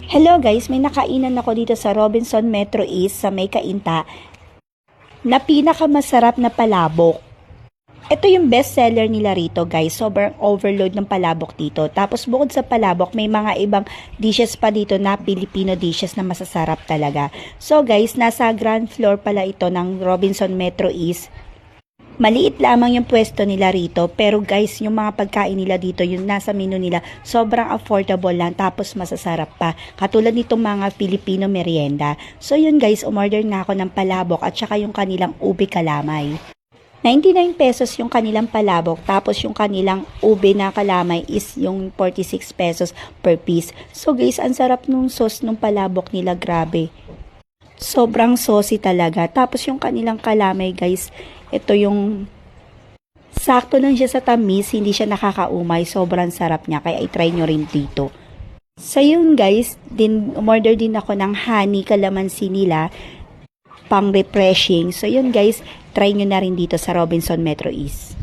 Hello guys, may nakainan ako dito sa Robinson Metro East sa May Cainta na pinakamasarap na palabok. Ito yung best seller nila rito guys, sobrang overload ng palabok dito. Tapos bukod sa palabok, may mga ibang dishes pa dito na Filipino dishes na masasarap talaga. So guys, nasa ground floor pala ito ng Robinson Metro East. Maliit lamang yung pwesto nila rito, pero guys, yung mga pagkain nila dito, yung nasa menu nila, sobrang affordable lang, tapos masasarap pa. Katulad nitong mga Filipino merienda. So yun guys, umorder na ako ng palabok at saka yung kanilang ube kalamay. 99 pesos yung kanilang palabok, tapos yung kanilang ube na kalamay is yung 46 pesos per piece. So guys, ang sarap nung sauce nung palabok nila, grabe. Sobrang saucy talaga. Tapos yung kanilang kalamay guys, ito yung sakto lang siya sa tamis, hindi siya nakakaumay, sobrang sarap niya, kaya i-try nyo rin dito. So yun guys, umorder din ako ng honey calamansi nila, pang refreshing. So yun guys, try nyo na rin dito sa Robinson Metro East.